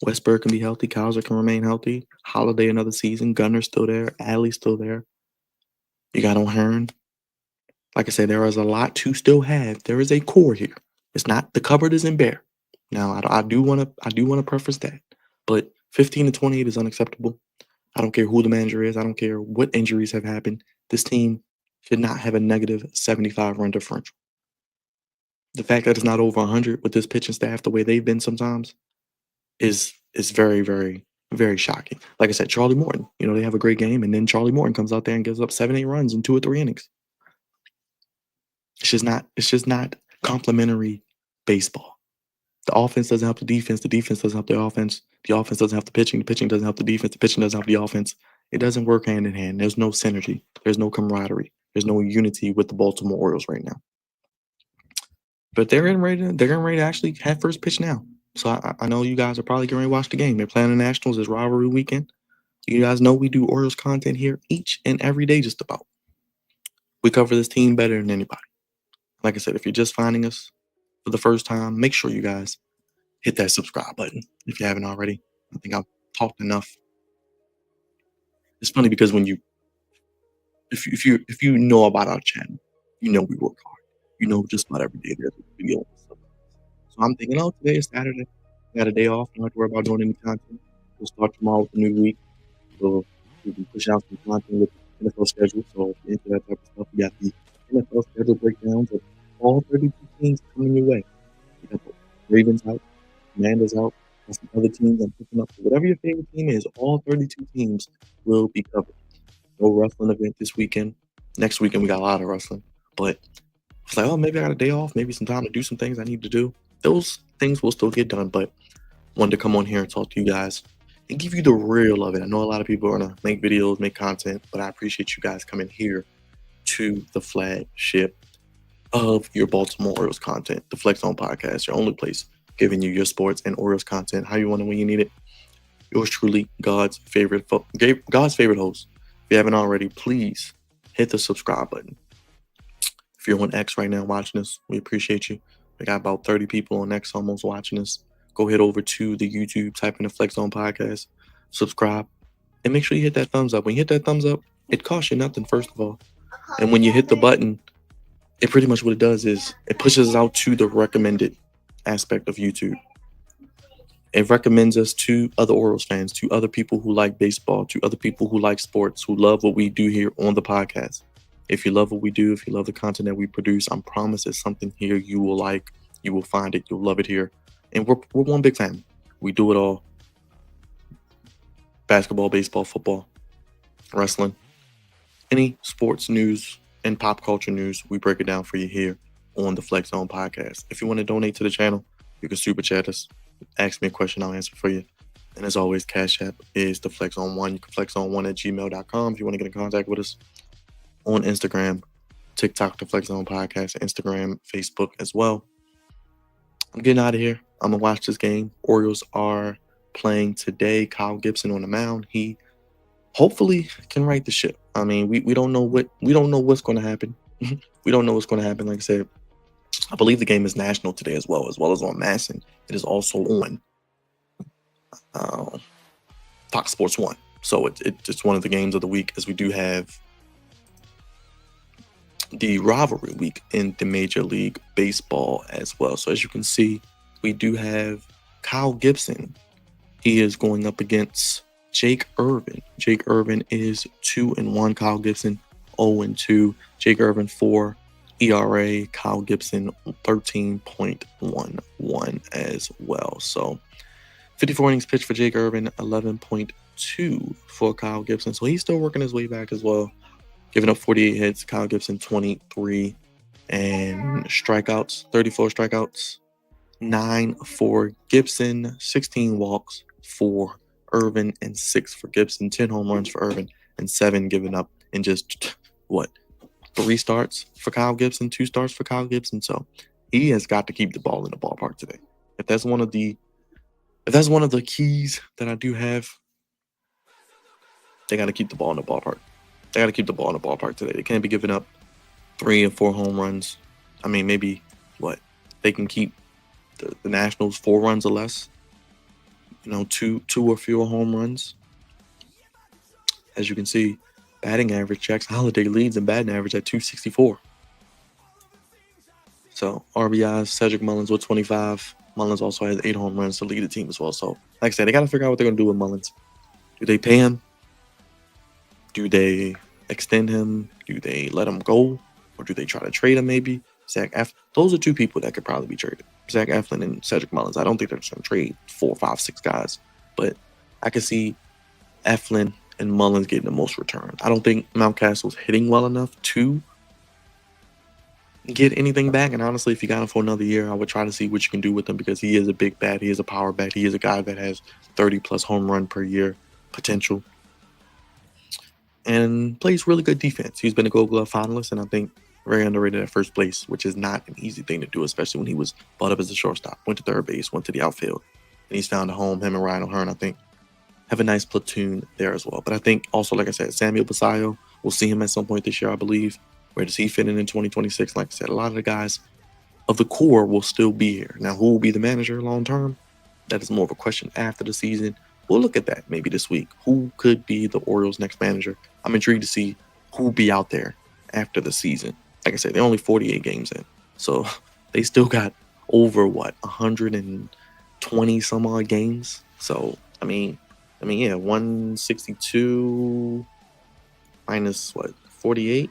Westberg can be healthy. Kaiser can remain healthy. Holiday another season. Gunner's still there. Alley's still there. You got O'Hearn. Like I said, there is a lot to still have. There is a core here. It's not the cupboard isn't bare. Now I do want to preface that, but 15 to 28 is unacceptable. I don't care who the manager is. I don't care what injuries have happened. This team should not have a negative 75 run differential. The fact that it's not over 100 with this pitching staff the way they've been sometimes is very, very, very shocking. Like I said, Charlie Morton, they have a great game, and then Charlie Morton comes out there and gives up 7-8 runs in 2 or 3 innings. It's just not complimentary baseball. The offense doesn't help the defense doesn't help the offense doesn't help the pitching doesn't help the defense, the pitching doesn't help the offense. It doesn't work hand in hand. There's no synergy. There's no camaraderie. There's no unity with the Baltimore Orioles right now. But they're getting ready to actually have first pitch now. So I know you guys are probably getting ready to watch the game. They're playing the Nationals. It's rivalry weekend. You guys know we do Orioles content here each and every day just about. We cover this team better than anybody. Like I said, if you're just finding us for the first time, make sure you guys hit that subscribe button if you haven't already. I think I've talked enough. It's funny because if you know about our channel, we work hard. Just about every day there's a video. So I'm thinking, today is Saturday. I got a day off. Don't have to worry about doing any content. We'll start tomorrow with a new week. So we can push out some content with the NFL schedule. So if you're into that type of stuff, we got the NFL schedule breakdowns of all 32 teams coming your way. We got the Ravens out, Commanders out, and some other teams I'm picking up. So whatever your favorite team is, all 32 teams will be covered. No wrestling event this weekend. Next weekend we got a lot of wrestling. But it's like, maybe I got a day off, maybe some time to do some things I need to do. Those things will still get done, but wanted to come on here and talk to you guys and give you the real of it. I know a lot of people are going to make videos, make content, but I appreciate you guys coming here to the flagship of your Baltimore Orioles content, the Flex Zone Podcast, your only place giving you your sports and Orioles content how you want it when you need it. Yours truly, God's favorite host. If you haven't already, please hit the subscribe button. If you're on X right now watching us, we appreciate you. We got about 30 people on X almost watching us. Go head over to the YouTube, type in the Flex Zone Podcast, subscribe, and make sure you hit that thumbs up. When you hit that thumbs up, it costs you nothing, first of all. And when you hit the button, it pretty much what it does is it pushes us out to the recommended aspect of YouTube. It recommends us to other Orioles fans, to other people who like baseball, to other people who like sports, who love what we do here on the podcast. If you love what we do, if you love the content that we produce, I promise there's something here you will like. You will find it. You'll love it here. And we're one big family. We do it all. Basketball, baseball, football, wrestling. Any sports news and pop culture news, we break it down for you here on the Flex Zone Podcast. If you want to donate to the channel, you can super chat us. Ask me a question, I'll answer for you. And as always, Cash App is the Flex on One. You can flexon1@gmail.com if you want to get in contact with us. On Instagram, TikTok, the Flex Zone Podcast, Instagram, Facebook as well. I'm getting out of here. I'm gonna watch this game. Orioles are playing today. Kyle Gibson on the mound. He hopefully can right the ship. I mean, we don't know what's going to happen. We don't know what's going to happen. Like I said, I believe the game is national today as well as on Masson. It is also on Fox Sports 1. So it's one of the games of the week, as we do have the rivalry week in the Major League Baseball as well. So as you can see, we do have Kyle Gibson. He is going up against Jake Irvin. Jake Irvin is 2-1. Kyle Gibson 0-2. Jake Irvin 4 ERA. Kyle Gibson 13.11 as well. So 54 innings pitched for Jake Irvin, 11.2 for Kyle Gibson. So he's still working his way back as well. Giving up 48 hits. Kyle Gibson 23 and strikeouts, 34 strikeouts, 9 for Gibson, 16 walks for Irvin, and 6 for Gibson. 10 home runs for Irvin, and 7 given up in just 3 starts for Kyle Gibson, 2 starts for Kyle Gibson. So he has got to keep the ball in the ballpark today. If that's one of the keys that I do have, they got to keep the ball in the ballpark. They got to keep the ball in the ballpark today. They can't be giving up 3 and 4 home runs. I mean, maybe they can keep the Nationals 4 runs or less. 2 or fewer home runs. As you can see, batting average checks. Holiday leads in batting average at 264. So RBIs, Cedric Mullins with 25. Mullins also has 8 home runs to lead the team as well. So, like I said, they got to figure out what they're going to do with Mullins. Do they pay him? Do they extend him? Do they let him go? Or do they try to trade him maybe? Zach Eflin. Those are 2 people that could probably be traded. Zach Eflin and Cedric Mullins. I don't think they're just going to trade 4, 5, 6 guys. But I could see Eflin and Mullins getting the most return. I don't think Mountcastle's hitting well enough to get anything back. And honestly, if you got him for another year, I would try to see what you can do with him because he is a big bat. He is a power bat. He is a guy that has 30-plus home run per year potential and plays really good defense. He's been a Gold Glove finalist, and I think very underrated at first place, which is not an easy thing to do, especially when he was brought up as a shortstop, went to third base, went to the outfield, and he's found a home. Him and Ryan O'Hearn, I think, have a nice platoon there as well. But I think also, like I said, Samuel Basallo, we'll see him at some point this year, I believe. Where does he fit in 2026? Like I said, a lot of the guys of the core will still be here. Now, who will be the manager long term? That is more of a question after the season. We'll look at that maybe this week. Who could be the Orioles' next manager? I'm intrigued to see who will be out there after the season. Like I said, they're only 48 games in. So they still got over, 120 some odd games. So, I mean, 162 minus 48?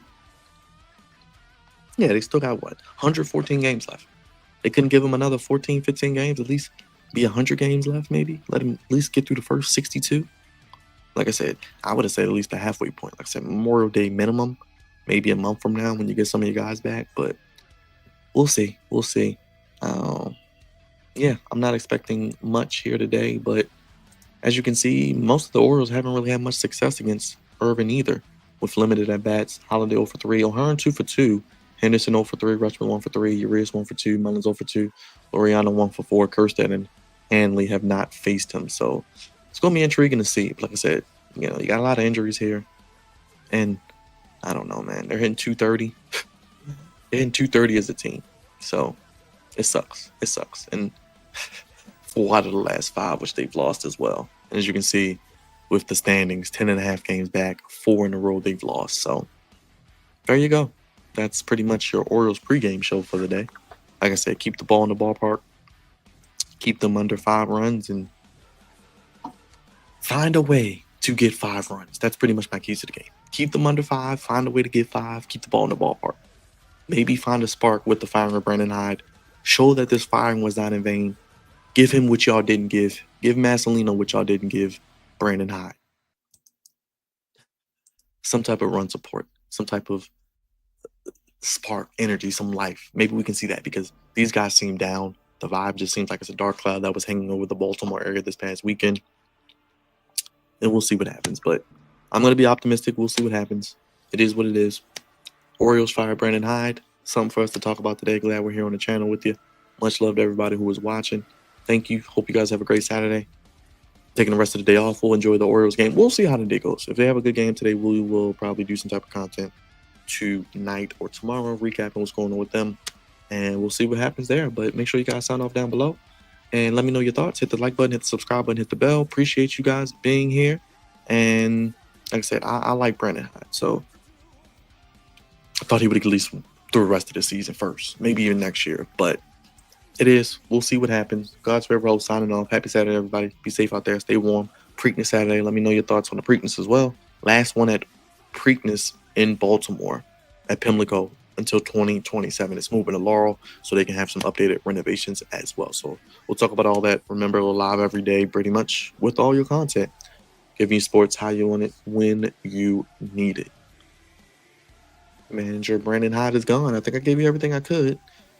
Yeah, they still got 114 games left. They couldn't give them another 14, 15 games, at least be 100 games left maybe. Let them at least get through the first 62. Like I said, I would have said at least a halfway point. Like I said, Memorial Day minimum, maybe a month from now when you get some of your guys back. But we'll see. We'll see. Yeah, I'm not expecting much here today. But as you can see, most of the Orioles haven't really had much success against Irvin either, with limited at-bats. Holiday 0 for 3, O'Hearn 2 for 2, Henderson 0 for 3, Rutschman 1 for 3, Urias 1 for 2, Mullins 0 for 2, Laureano 1 for 4, Kerstead and Hanley have not faced him. So it's going to be intriguing to see. Like I said, you got a lot of injuries here. And I don't know, man. They're hitting 230. They're hitting 230 as a team. So it sucks. It sucks. And 4 out of the last 5, which they've lost as well. And as you can see with the standings, 10.5 games back, 4 in a row they've lost. So there you go. That's pretty much your Orioles pregame show for the day. Like I said, keep the ball in the ballpark. Keep them under 5 runs and find a way to get 5 runs. That's pretty much my keys to the game. Keep them under 5. Find a way to get 5. Keep the ball in the ballpark. Maybe find a spark with the firing of Brandon Hyde. Show that this firing was not in vain. Give him what y'all didn't give. Give Masolino what y'all didn't give Brandon Hyde. Some type of run support. Some type of spark, energy, some life. Maybe we can see that because these guys seem down. The vibe just seems like it's a dark cloud that was hanging over the Baltimore area this past weekend. And we'll see what happens. But I'm going to be optimistic. We'll see what happens. It is what it is. Orioles fire Brandon Hyde. Something for us to talk about today. Glad we're here on the channel with you. Much love to everybody who was watching. Thank you. Hope you guys have a great Saturday. Taking the rest of the day off. We'll enjoy the Orioles game. We'll see how the day goes. If they have a good game today, we will probably do some type of content tonight or tomorrow, recapping what's going on with them. And we'll see what happens there. But make sure you guys sign off down below. And let me know your thoughts. Hit the like button, hit the subscribe button, hit the bell. Appreciate you guys being here. And like I said, I like Brandon Hyde. So I thought he would at least through the rest of the season first. Maybe even next year. But it is. We'll see what happens. God's favorite host signing off. Happy Saturday, everybody. Be safe out there. Stay warm. Preakness Saturday. Let me know your thoughts on the Preakness as well. Last one at Preakness in Baltimore at Pimlico until 2027. It's moving to Laurel so they can have some updated renovations as well. So we'll talk about all that. Remember, we're live every day pretty much with all your content. Giving you sports how you want it, when you need it. Manager Brandon Hyde is gone. I think I gave you everything I could.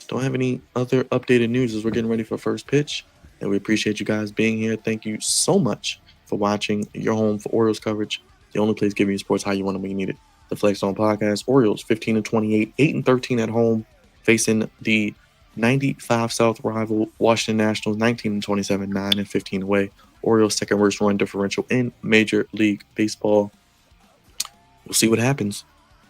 Don't have any other updated news as we're getting ready for first pitch. And we appreciate you guys being here. Thank you so much for watching your home for Orioles coverage. The only place giving you sports how you want it when you need it. the Flex Zone Podcast. Orioles 15-28, 8-13 at home, facing the 95 South rival Washington Nationals 19-27, 9-15 away. Orioles' second worst run differential in Major League Baseball. We'll see what happens.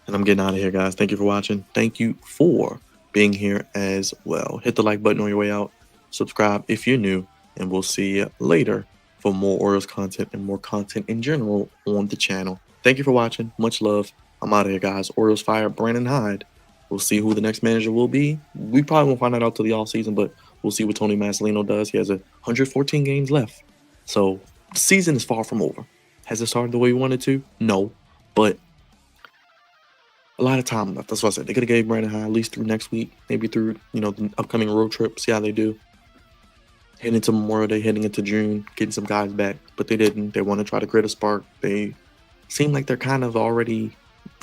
And I'm getting out of here, guys. Thank you for watching. Thank you for being here as well. Hit the like button on your way out. Subscribe if you're new. And we'll see you later for more Orioles content and more content in general on the channel. Thank you for watching. Much love. I'm out of here, guys. Orioles fire Brandon Hyde. We'll see who the next manager will be. We probably won't find that out till the offseason, but we'll see what Tony Maslino does. He has 114 games left. So the season is far from over. Has it started the way we wanted to? No. But a lot of time left. That's what I said. They could have gave Brandon Hyde at least through next week, maybe through the upcoming road trip. See how they do. Heading into Memorial Day, heading into June, getting some guys back, but they didn't. They want to try to create a spark. They seem like they're kind of already,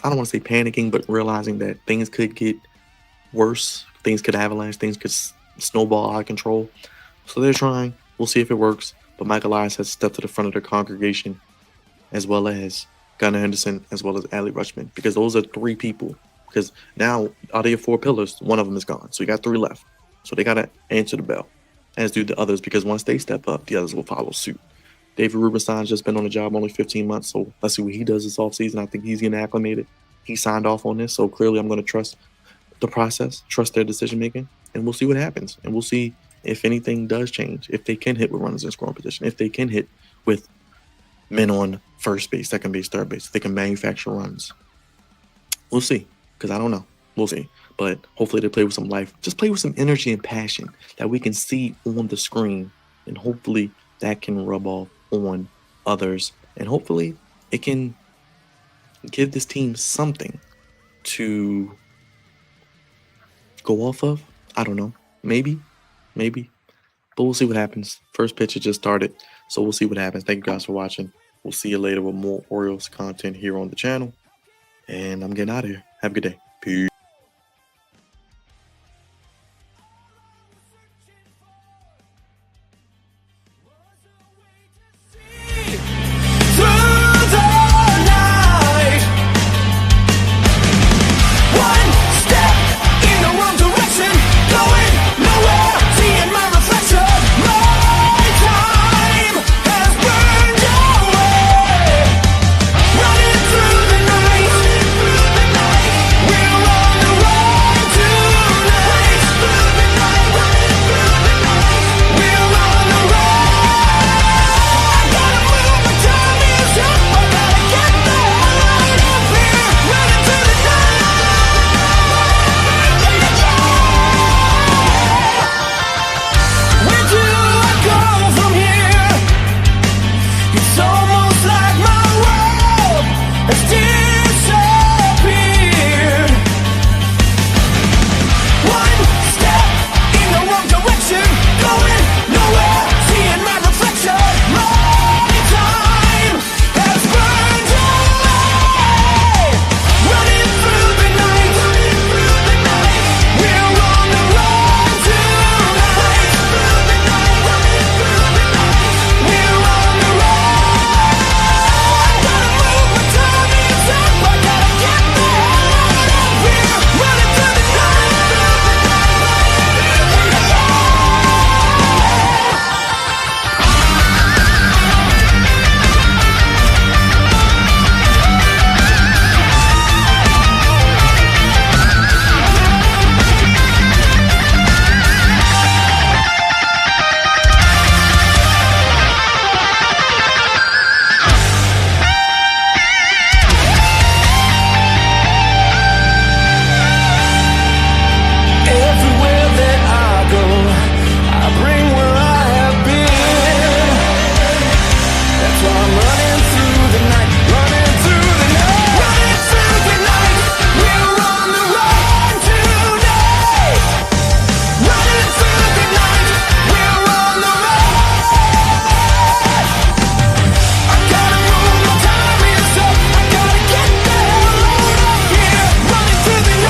I don't want to say panicking, but realizing that things could get worse. Things could avalanche. Things could snowball out of control. So they're trying. We'll see if it works. But Michael Elias has stepped to the front of their congregation, as well as Gunnar Henderson, as well as Adley Rutschman, because those are three people. Because now, out of your four pillars, one of them is gone. So you got three left. So they got to answer the bell, as do the others, because once they step up, the others will follow suit. David Rubenstein's just been on the job only 15 months, so let's see what he does this offseason. I think he's getting acclimated. He signed off on this, so clearly I'm going to trust the process, trust their decision-making, and we'll see what happens. And we'll see if anything does change, if they can hit with runners in scoring position, if they can hit with men on first base, second base, third base, if they can manufacture runs. We'll see, because I don't know. We'll see. But hopefully they play with some life. Just play with some energy and passion that we can see on the screen. And hopefully that can rub off on others. And hopefully it can give this team something to go off of. I don't know. Maybe. But we'll see what happens. First pitch has just started. So we'll see what happens. Thank you guys for watching. We'll see you later with more Orioles content here on the channel. And I'm getting out of here. Have a good day. Peace.